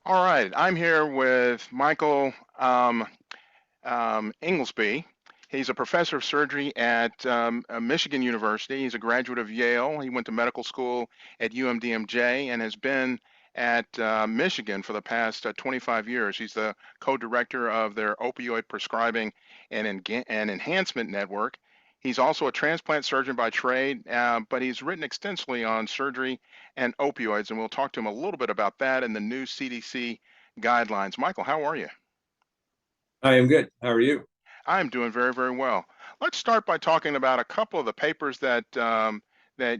All right, I'm here with Michael Englesbe. He's a professor of surgery at Michigan University. He's a graduate of Yale. He went to medical school at UMDMJ and has been at Michigan for the past 25 years. He's the co-director of their opioid prescribing and enhancement network. He's also a transplant surgeon by trade, but he's written extensively on surgery and opioids, and we'll talk to him a little bit about that and the new CDC guidelines. Michael, how are you? I am good. How are you? I'm doing very, very well. Let's start by talking about a couple of the papers that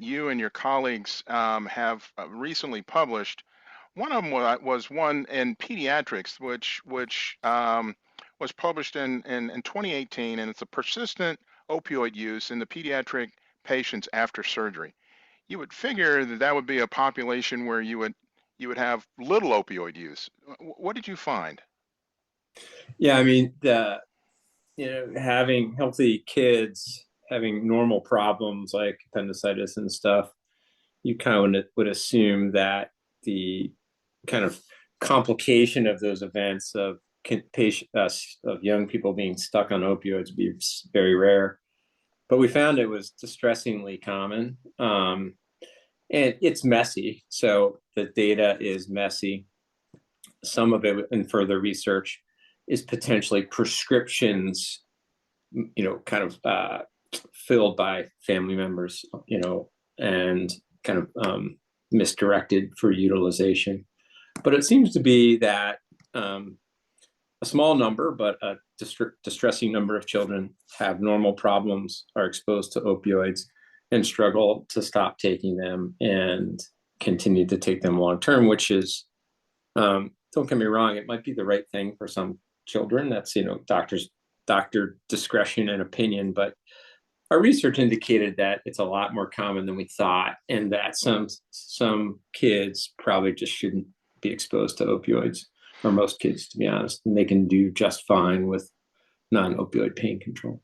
you and your colleagues have recently published. One of them was one in pediatrics, which was published in 2018, and it's a persistent opioid use in the pediatric patients after surgery. You would figure that that would be a population where you would have little opioid use. What did you find? Yeah, I mean, having healthy kids having normal problems like appendicitis and stuff, you kind of would assume that the kind of complication of those events of of young people being stuck on opioids would be very rare. But we found it was distressingly common, and it's messy. So the data is messy. Some of it in further research is potentially prescriptions, kind of filled by family members, and kind of misdirected for utilization. But it seems to be that a small number, but a distressing number of children have normal problems, are exposed to opioids, and struggle to stop taking them and continue to take them long term, which is, don't get me wrong, it might be the right thing for some children. That's, doctor discretion and opinion, but our research indicated that it's a lot more common than we thought, and that some kids probably just shouldn't be exposed to opioids, or most kids, to be honest, and they can do just fine with non-opioid pain control.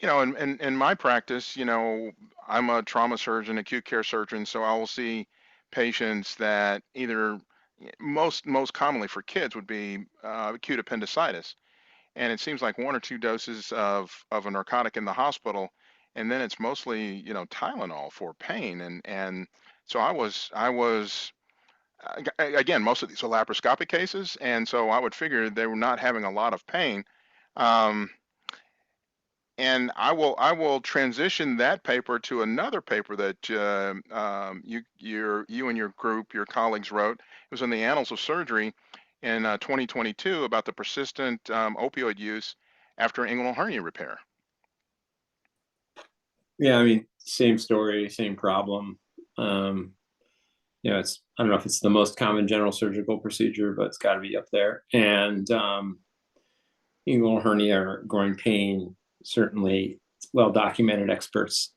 In my practice, I'm a trauma surgeon, acute care surgeon, so I will see patients that either most commonly for kids would be acute appendicitis, and it seems like one or two doses of a narcotic in the hospital, and then it's mostly Tylenol for pain, and so I was again, most of these are laparoscopic cases, and so I would figure they were not having a lot of pain. Um, and I will transition that paper to another paper that you and your group, your colleagues wrote. It was in the Annals of Surgery in 2022 about the persistent opioid use after inguinal hernia repair. Yeah, I mean, same story, same problem. Um, it's, I don't know if it's the most common general surgical procedure, but it's got to be up there. And inguinal hernia or groin pain, certainly well documented. Experts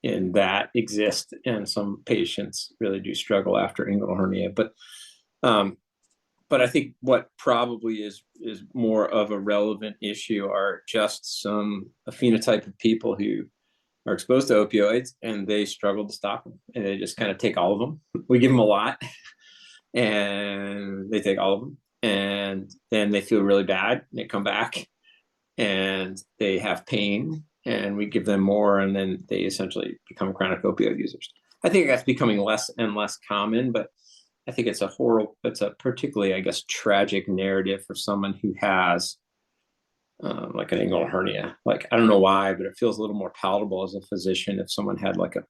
in that exist, and some patients really do struggle after inguinal hernia. Um, but I think what probably is more of a relevant issue are just a phenotype of people who are exposed to opioids and they struggle to stop them, and they just kind of take all of them. We give them a lot, and they take all of them, and then they feel really bad, and they come back, and they have pain, and we give them more, and then they essentially become chronic opioid users. I think that's becoming less and less common, but I think it's a particularly, I guess, tragic narrative for someone who has like an inguinal hernia. Like, I don't know why, but it feels a little more palatable as a physician if someone had like a,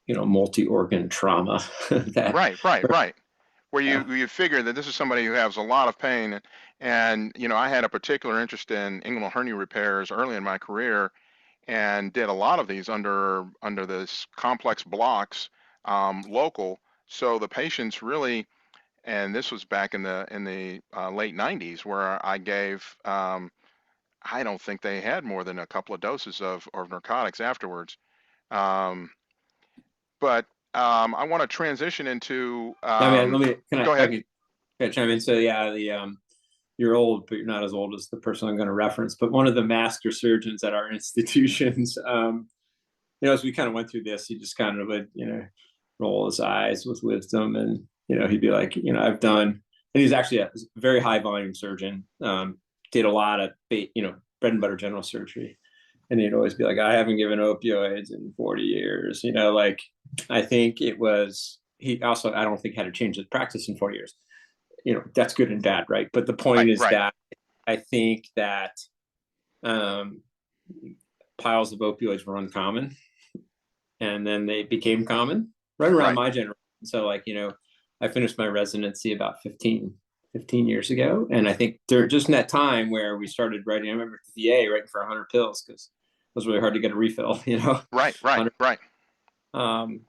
multi-organ trauma. that, Right. Where yeah. you figure that this is somebody who has a lot of pain, and I had a particular interest in inguinal hernia repairs early in my career, and did a lot of these under this complex blocks, local. So the patients really, and this was back in the late 90s, where I gave, I don't think they had more than a couple of doses of narcotics afterwards. Um, but I want to transition into, I mean, let me, can I, go if I ahead. can chime in? So yeah, you're old, but you're not as old as the person I'm going to reference. But one of the master surgeons at our institutions, as we kind of went through this, he just kind of would, roll his eyes with wisdom, and he'd be like, I've done And he's actually a very high volume surgeon. Did a lot of bread and butter general surgery, and he'd always be like, "I haven't given opioids in 40 years." Like I think it was he also I don't think had to change his practice in 40 years. That's good and bad, right? But the point Right, is right, that I think that um, piles of opioids were uncommon, and then they became common right around right. my generation. So I finished my residency about 15 years ago. And I think there just in that time where we started writing, I remember at the VA writing for 100 pills because it was really hard to get a refill, Right, right, 100. right. And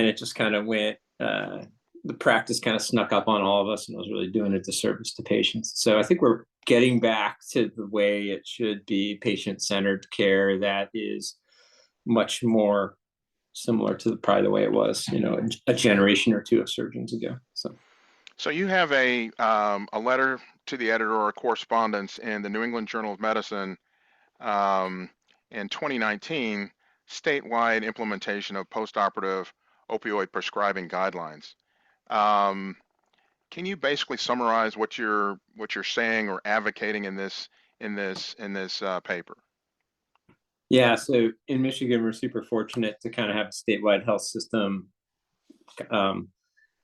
it just kind of went, the practice kind of snuck up on all of us, and was really doing a disservice to patients. So I think we're getting back to the way it should be, patient-centered care that is much more similar to probably the way it was, a generation or two of surgeons ago. So you have a letter to the editor or a correspondence in the New England Journal of Medicine um, in 2019, statewide implementation of postoperative opioid prescribing guidelines. Um, can you basically summarize what you're saying or advocating in this paper? Yeah, so in Michigan, we're super fortunate to kind of have a statewide health system. And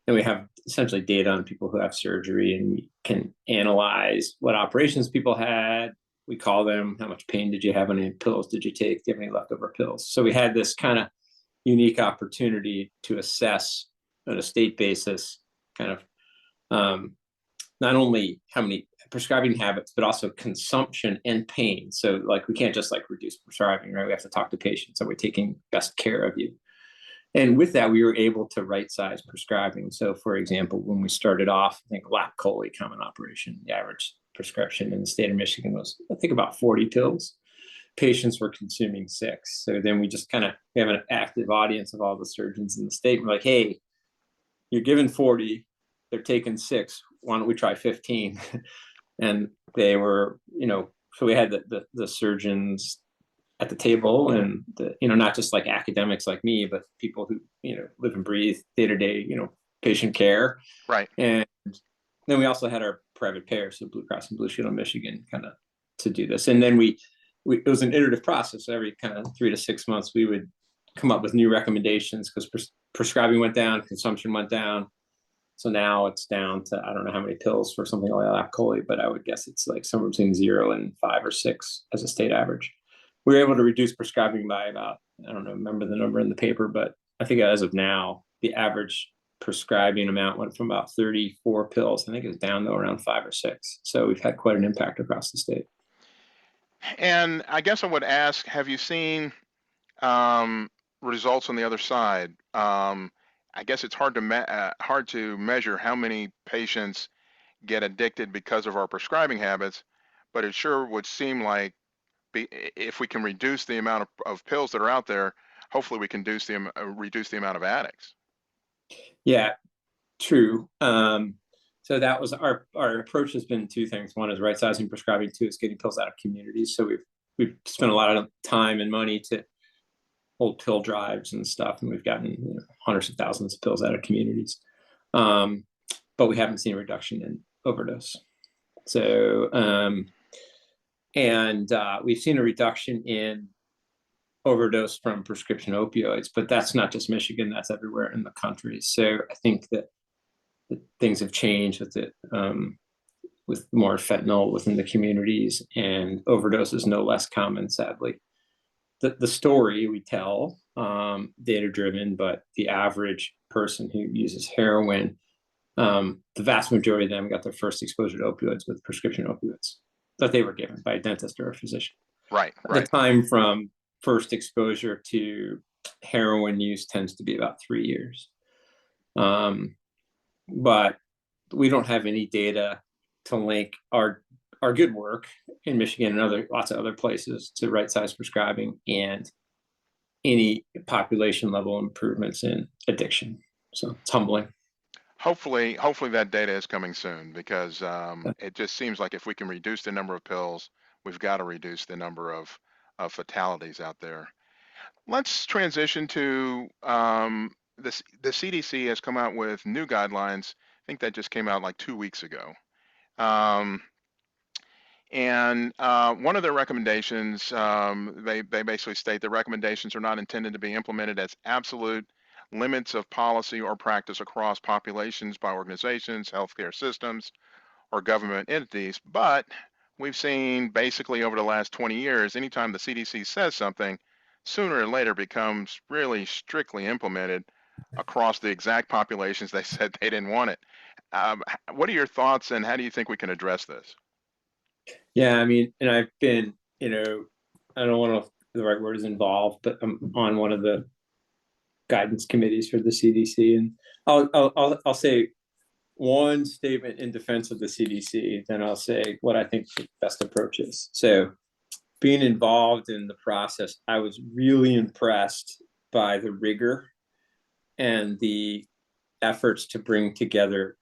we have essentially data on people who have surgery, and we can analyze what operations people had. We call them, how much pain did you have? How many pills did you take? Do you have any leftover pills? So we had this kind of unique opportunity to assess on a state basis kind of not only how many prescribing habits, but also consumption and pain. So like we can't just like reduce prescribing, right? We have to talk to patients. Are we taking best care of you? And with that, we were able to right size prescribing. So for example, when we started off, I think lap chole common operation, the average prescription in the state of Michigan was, I think, about 40 pills. Patients were consuming 6. So then we just we have an active audience of all the surgeons in the state. We're like, hey, you're given 40, they're taking 6. Why don't we try 15? And they were, so we had the surgeons at the table, and not just like academics like me, but people who live and breathe day-to-day patient care. Right. And then we also had our private payers, so Blue Cross and Blue Shield of Michigan, kind of to do this. And then we it was an iterative process. Every kind of 3 to 6 months we would come up with new recommendations, because prescribing went down, consumption went down. So now it's down to, I don't know how many pills for something like lap chole, but I would guess it's like somewhere between 0 and 5 or 6 as a state average. We were able to reduce prescribing by about, I don't know, remember the number in the paper, but I think as of now, the average prescribing amount went from about 34 pills. I think it was down to around 5 or 6. So we've had quite an impact across the state. And I guess I would ask, have you seen um, results on the other side? I guess it's hard to measure how many patients get addicted because of our prescribing habits, but it sure would seem like if we can reduce the amount of pills that are out there, hopefully we can reduce the amount of addicts. Yeah, true. So that was our approach has been 2 things. One is right sizing prescribing. 2 is getting pills out of communities. So we've spent a lot of time and money to hold pill drives and stuff, and we've gotten hundreds of thousands of pills out of communities. But we haven't seen a reduction in overdose. So we've seen a reduction in overdose from prescription opioids, but that's not just Michigan, that's everywhere in the country. So I think that things have changed with more fentanyl within the communities, and overdose is no less common, sadly. The story we tell, data driven, but the average person who uses heroin, the vast majority of them got their first exposure to opioids with prescription opioids that they were given by a dentist or a physician. Right, The right. time from first exposure to heroin use tends to be about 3 years. But we don't have any data to link our good work in Michigan and lots of other places to right size prescribing and any population level improvements in addiction. So it's humbling. Hopefully that data is coming soon, because it just seems like if we can reduce the number of pills, we've got to reduce the number of fatalities out there. Let's transition to the CDC has come out with new guidelines think that just came out like 2 weeks ago. Um, and one of their recommendations, they basically state the recommendations are not intended to be implemented as absolute limits of policy or practice across populations by organizations, healthcare systems, or government entities. But we've seen basically over the last 20 years, anytime the CDC says something, sooner or later becomes really strictly implemented across the exact populations they said they didn't want it. What are your thoughts, and how do you think we can address this? Yeah, I mean, and I've been, I don't want to, the right word is involved, but I'm on one of the guidance committees for the CDC, and I'll say one statement in defense of the CDC, then I'll say what I think the best approach is. So, being involved in the process, I was really impressed by the rigor and the efforts to bring together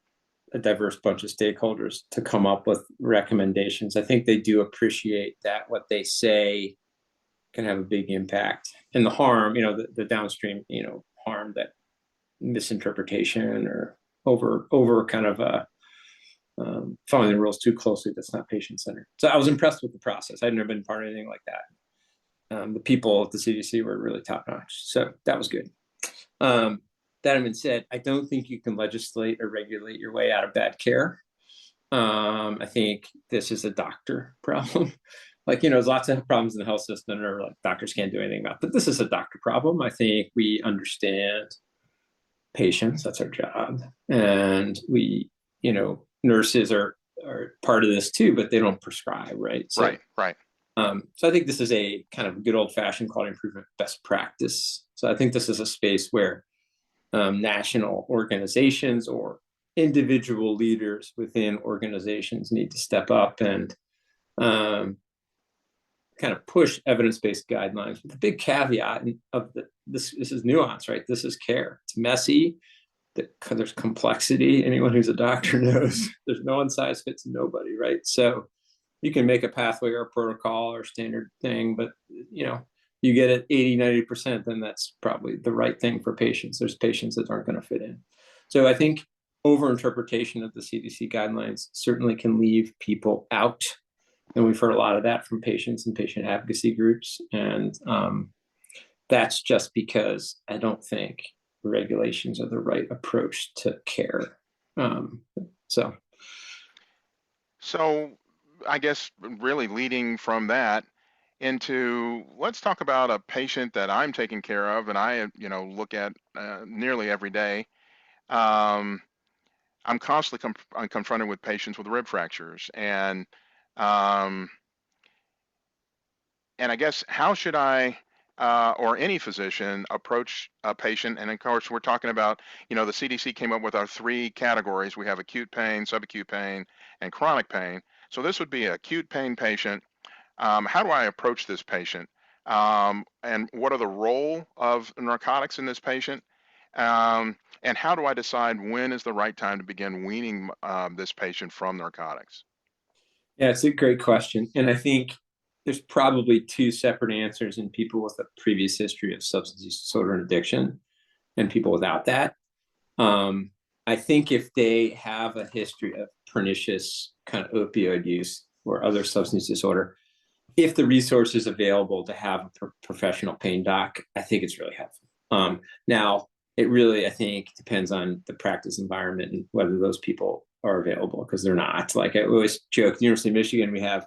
a diverse bunch of stakeholders to come up with recommendations. I think they do appreciate that what they say can have a big impact, and the harm, the downstream, harm, that misinterpretation or over kind of following the rules too closely, that's not patient centered. So I was impressed with the process. I'd never been part of anything like that. The people at the CDC were really top notch, so that was good. That having been said, I don't think you can legislate or regulate your way out of bad care. I think this is a doctor problem. Like, there's lots of problems in the health system or like doctors can't do anything about, but this is a doctor problem. I think we understand patients, that's our job. And we, nurses are part of this too, but they don't prescribe, right? So, Right. So I think this is a kind of good old fashioned quality improvement best practice. So I think this is a space where national organizations or individual leaders within organizations need to step up and kind of push evidence-based guidelines with the big caveat of this is nuance, right? This is care. It's messy. There's complexity. Anyone who's a doctor knows there's no one size fits nobody, right? So you can make a pathway or a protocol or standard thing, but you get it 80, 90%, then that's probably the right thing for patients. There's patients that aren't going to fit in. So I think overinterpretation of the CDC guidelines certainly can leave people out. And we've heard a lot of that from patients and patient advocacy groups. And that's just because I don't think regulations are the right approach to care. So I guess really leading from that into, let's talk about a patient that I'm taking care of and I, look at nearly every day. Um, I'm constantly confronted with patients with rib fractures, um, and I guess how should I or any physician approach a patient? And of course, we're talking about, the CDC came up with our three categories. We have acute pain, subacute pain, and chronic pain. So this would be an acute pain patient. How do I approach this patient? And what are the role of narcotics in this patient? And how do I decide when is the right time to begin weaning this patient from narcotics? yeah, it's a great question. And I think there's probably two separate answers in people with a previous history of substance use disorder and addiction and people without that. I think if they have a history of pernicious kind of opioid use or other substance disorder, if the resource is available to have a professional pain doc, I think it's really helpful. Now, it really, I think, depends on the practice environment and whether those people are available, because they're not. Like I always joke, the University of Michigan, we have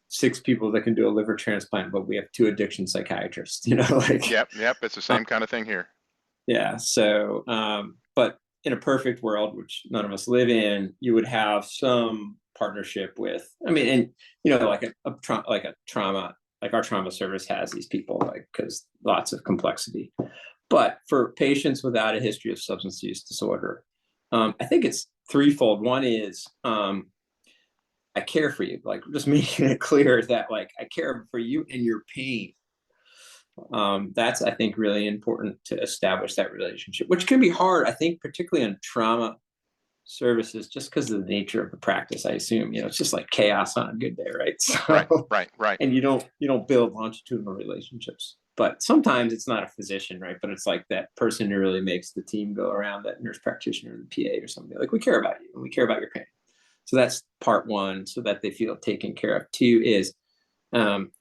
6 people that can do a liver transplant, but we have 2 addiction psychiatrists, like. Yep, it's the same kind of thing here. Yeah. So, but in a perfect world, which none of us live in, you would have some partnership with, I mean, and like a trauma, like our trauma service has these people, like, because lots of complexity. But for patients without a history of substance use disorder, I think it's threefold. One is I care for you, like just making it clear that like I care for you and your pain. That's, I think, really important to establish that relationship, which can be hard, I think, particularly on trauma services, just because of the nature of the practice. I assume, it's just like chaos on a good day, right? So, Right. and you don't build longitudinal relationships. But sometimes it's not a physician, right? But it's like that person who really makes the team go around, that nurse practitioner, the PA or something. Like, we care about you and we care about your pain. So that's part one, so that they feel taken care of. Two is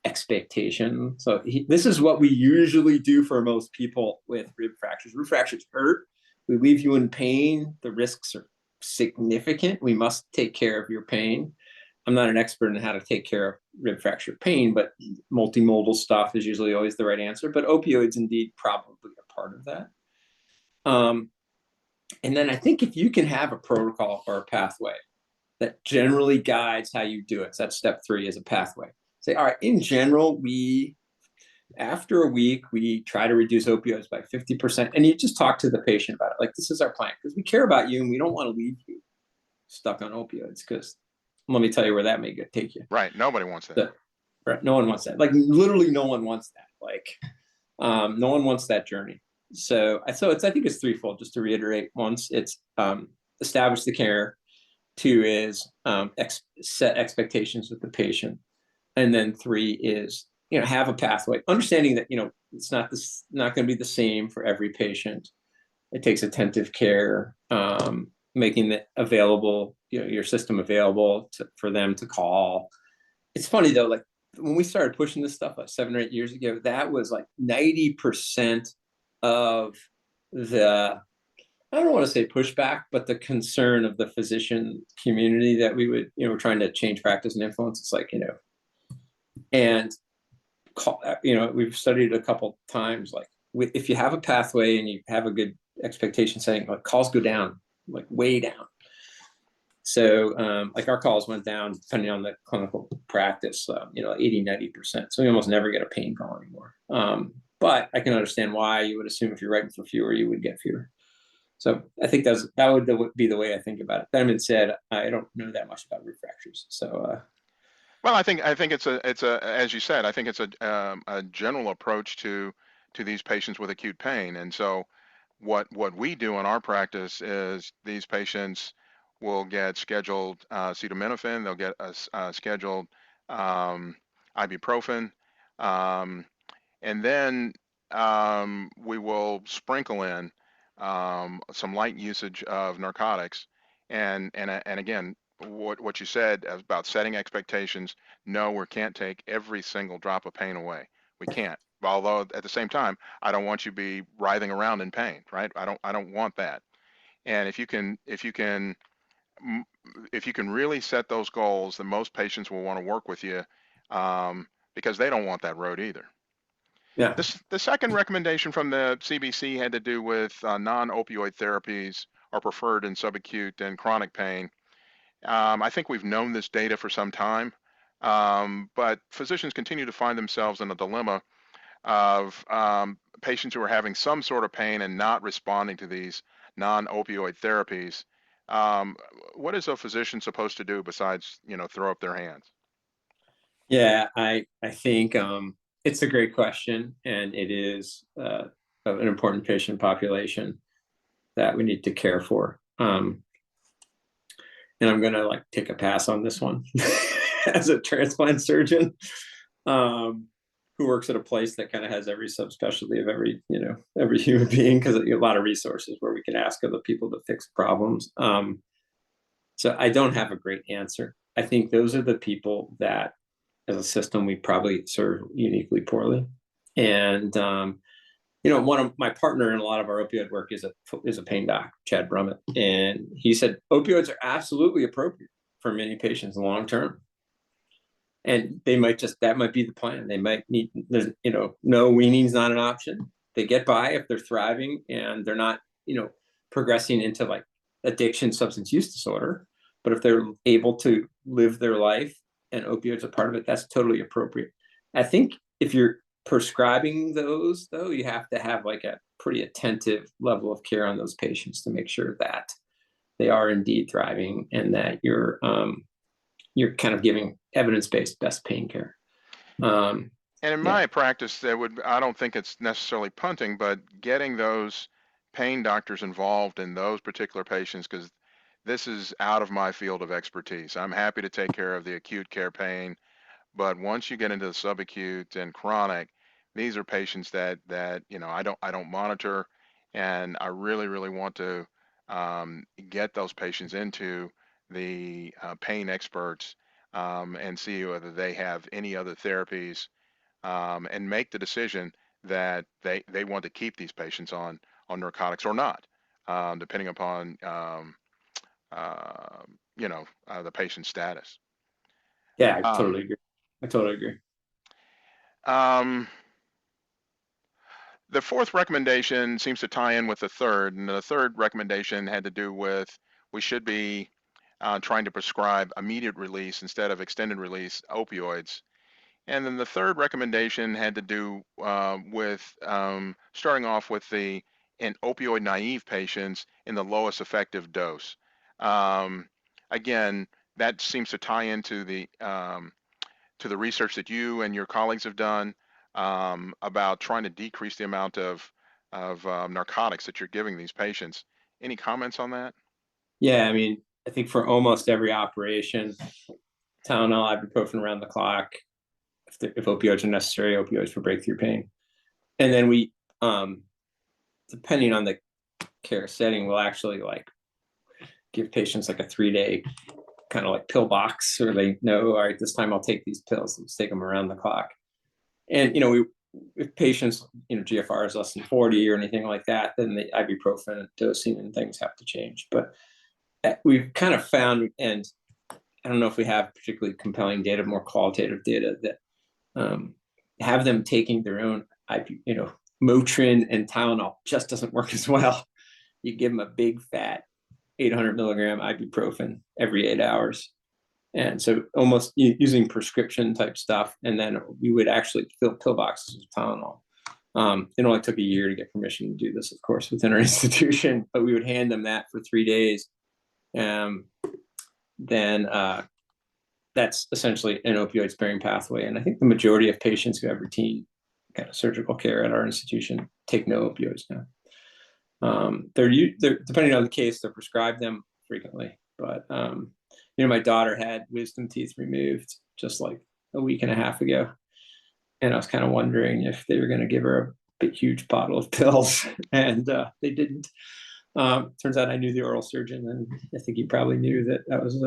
expectation. So this is what we usually do for most people with rib fractures. Rib fractures hurt. We leave you in pain. The risks are significant. We must take care of your pain. I'm not an expert in how to take care of rib fracture pain, but multimodal stuff is usually always the right answer. But opioids indeed probably are part of that. And then I think if you can have a protocol or a pathway that generally guides how you do it, so that's step 3, is a pathway. Say, all right, in general, after a week, we try to reduce opioids by 50%. And you just talk to the patient about it. Like, this is our plan, because we care about you and we don't want to leave you stuck on opioids, because let me tell you where that may take you. Right. Nobody wants that. So, right. No one wants that. Like, literally no one wants that. Like, no one wants that journey. So I think it's threefold, just to reiterate. Once, it's establish the care. 2 is set expectations with the patient. And then 3 is, have a pathway, understanding that, it's not going to be the same for every patient. It takes attentive care, making it available, your system available for them to call. It's funny though, like when we started pushing this stuff like 7 or 8 years ago, that was like 90% of the, I don't want to say pushback, but the concern of the physician community that we would, we're trying to change practice and influence. It's like, and we've studied a couple times, like if you have a pathway and you have a good expectation setting, like calls go down, like way down. So like our calls went down, depending on the clinical practice, 80, 90%. So we almost never get a pain call anymore. But I can understand why you would assume if you're writing for fewer, you would get fewer. So I think that would be the way I think about it. That being said, I don't know that much about rib fractures. So well, I think it's a as you said, I think it's a general approach to these patients with acute pain. And so what we do in our practice is these patients will get scheduled acetaminophen, they'll get a scheduled ibuprofen, and then we will sprinkle in some light usage of narcotics. And again, what you said about setting expectations. No, we can't take every single drop of pain away. We can't. Although at the same time, I don't want you to be writhing around in pain, right? I don't want that. And if you can really set those goals, then most patients will want to work with you, because they don't want that road either. yeah. The second recommendation from the CDC had to do with non-opioid therapies are preferred in subacute and chronic pain. I think we've known this data for some time, but physicians continue to find themselves in a dilemma of patients who are having some sort of pain and not responding to these non-opioid therapies. What is a physician supposed to do besides, throw up their hands? Yeah, I think it's a great question, and it is an important patient population that we need to care for. And I'm gonna like take a pass on this one as a transplant surgeon who works at a place that kind of has every subspecialty of every human being, because a lot of resources where we can ask other people to fix problems. So I don't have a great answer. I think those are the people that, as a system, we probably serve uniquely poorly. And one of my partner in a lot of our opioid work is a pain doc, Chad Brummett, and he said opioids are absolutely appropriate for many patients long term. And that might be the plan. They might need, no weaning's not an option. They get by if they're thriving and they're not, progressing into like addiction, substance use disorder. But if they're able to live their life and opioids are part of it, that's totally appropriate. I think if you're prescribing those, though, you have to have like a pretty attentive level of care on those patients to make sure that they are indeed thriving and that you're kind of giving evidence-based best pain care. And in my practice, I don't think it's necessarily punting, but getting those pain doctors involved in those particular patients, because this is out of my field of expertise. I'm happy to take care of the acute care pain, but once you get into the subacute and chronic, these are patients that I don't monitor, and I really want to get those patients into the pain experts and see whether they have any other therapies, and make the decision that they want to keep these patients on narcotics or not, depending upon the patient's status. Yeah, I Uh, totally agree. I totally agree. um, the fourth recommendation seems to tie in with the third, and the third recommendation had to do with we should be trying to prescribe immediate release instead of extended release opioids. And then the third recommendation had to do with starting off with the in opioid naive patients in the lowest effective dose. Um, Again, that seems to tie into the research that you and your colleagues have done about trying to decrease the amount of narcotics that you're giving these patients. Any comments on that? Yeah, I mean, I think for almost every operation, Tylenol, ibuprofen around the clock. If opioids are necessary, opioids for breakthrough pain. And then we, depending on the care setting, we'll actually like give patients like a 3-day kind of like pill box, or they know, all right, this time I'll take these pills. Let's take them around the clock. And if patients, GFR is less than 40 or anything like that, then the ibuprofen dosing and things have to change. But we've kind of found, and I don't know if we have particularly compelling data, more qualitative data, that have them taking their own Motrin and Tylenol just doesn't work as well. You give them a big fat 800 milligram ibuprofen every 8 hours. And so almost using prescription type stuff. And then we would actually fill pill boxes with Tylenol. It only took a year to get permission to do this, of course, within our institution, but we would hand them that for 3 days. Then that's essentially an opioid sparing pathway. And I think the majority of patients who have routine kind of surgical care at our institution take no opioids now. They're depending on the case, they're prescribed them frequently. But my daughter had wisdom teeth removed just like a week and a half ago, and I was kind of wondering if they were going to give her a big, huge bottle of pills, and they didn't. Turns out I knew the oral surgeon, and I think he probably knew that was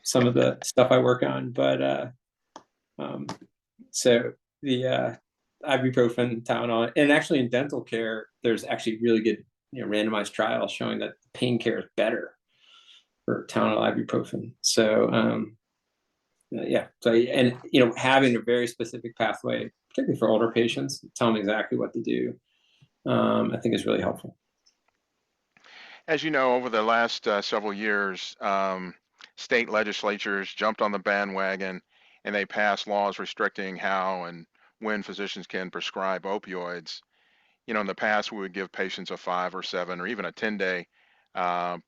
some of the stuff I work on. But so the ibuprofen, Tylenol, and actually in dental care, there's actually really good randomized trials showing that pain care is better for Tylenol, ibuprofen. So yeah, so having a very specific pathway, particularly for older patients, tell them exactly what to do, I think is really helpful. As you know, over the last several years, state legislatures jumped on the bandwagon and they passed laws restricting how and when physicians can prescribe opioids. In the past, we would give patients a 5 or 7 or even a 10-day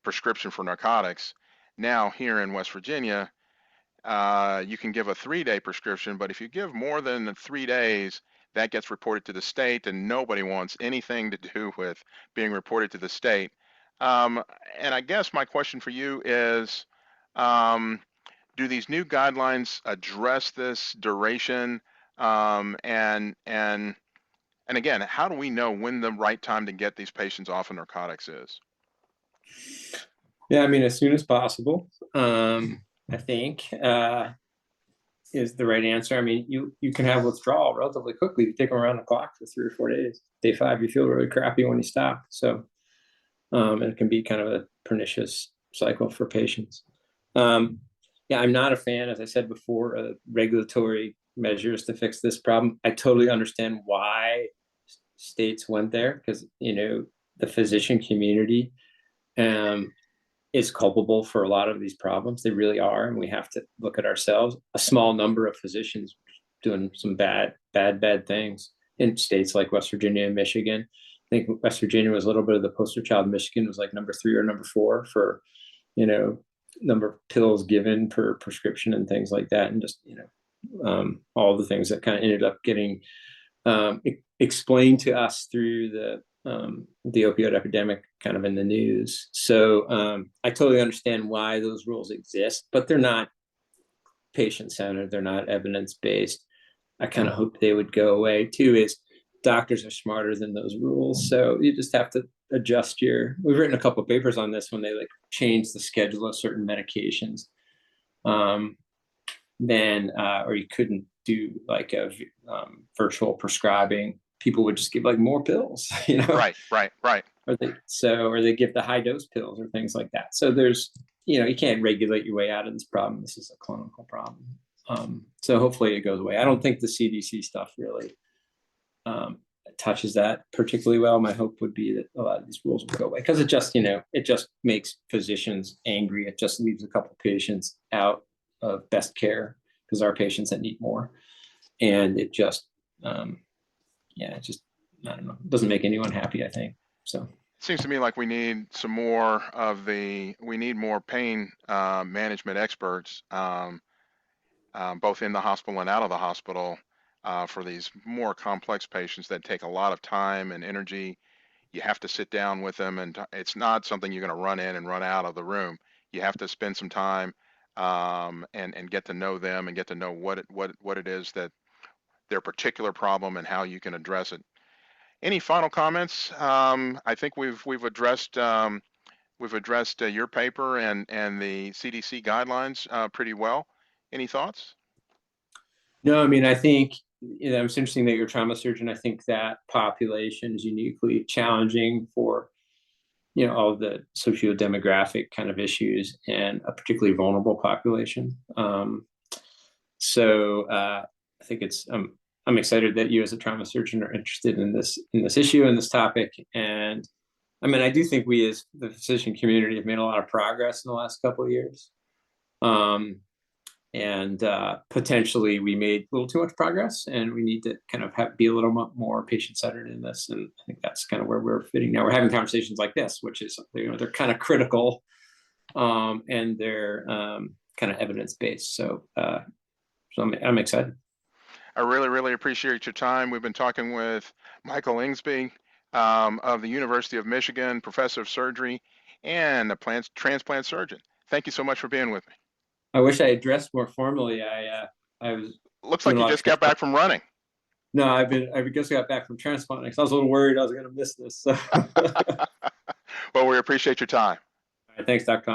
prescription for narcotics. Now, here in West Virginia, you can give a 3-day prescription, but if you give more than 3 days, that gets reported to the state, and nobody wants anything to do with being reported to the state. And I guess my question for you is, do these new guidelines address this duration? And again, how do we know when the right time to get these patients off of narcotics is? Yeah, I mean, as soon as possible, I think, is the right answer. I mean, you can have withdrawal relatively quickly. You take them around the clock for 3 or 4 days. Day 5, you feel really crappy when you stop. So, and it can be kind of a pernicious cycle for patients. Yeah, I'm not a fan, as I said before, of regulatory measures to fix this problem. I totally understand why states went there, because the physician community is culpable for a lot of these problems. They really are, and we have to look at ourselves. A small number of physicians doing some bad things in states like West Virginia and Michigan. I think West Virginia was a little bit of the poster child. Michigan was like number 3 or number 4 for number of pills given per prescription and things like that, and just all the things that kind of ended up getting explained to us through the opioid epidemic kind of in the news. So I totally understand why those rules exist, but they're not patient-centered. They're not evidence-based. I kind of hope they would go away too. Is doctors are smarter than those rules, so you just have to adjust your. We've written a couple of papers on this when they like change the schedule of certain medications. Then or you couldn't do like a virtual prescribing. People would just give like more pills, you know. Right. Or they give the high dose pills or things like that. So there's, you can't regulate your way out of this problem. This is a clinical problem. So hopefully it goes away. I don't think the CDC stuff really touches that particularly well. My hope would be that a lot of these rules will go away because it just makes physicians angry. It just leaves a couple of patients out of best care because our patients that need more, and it just I don't know, it doesn't make anyone happy, I think. So it seems to me like we need more pain management experts, both in the hospital and out of the hospital, for these more complex patients that take a lot of time and energy. You have to sit down with them, and it's not something you're going to run in and run out of the room. You have to spend some time and get to know them and get to know what it is that their particular problem and how you can address it. Any final comments? I think we've addressed your paper and the CDC guidelines pretty well. Any thoughts? no, I mean, I think it's interesting that you're a trauma surgeon. I think that population is uniquely challenging for all the socio-demographic kind of issues and a particularly vulnerable population. So I think I'm excited that you as a trauma surgeon are interested in this issue and this topic. And I mean, I do think we as the physician community have made a lot of progress in the last couple of years. And potentially we made a little too much progress, and we need to kind of be a little more patient-centered in this. And I think that's kind of where we're fitting now. We're having conversations like this, which is they're kind of critical, and they're kind of evidence-based. So I'm excited. I really appreciate your time. We've been talking with Michael Englesbe of the University of Michigan, professor of surgery and a transplant surgeon. Thank you so much for being with me. I wish I had dressed more formally. I was. Looks like you just got back from running. No, I just got back from transplanting. So I was a little worried I was going to miss this. So. Well, we appreciate your time. All right, thanks, Dr.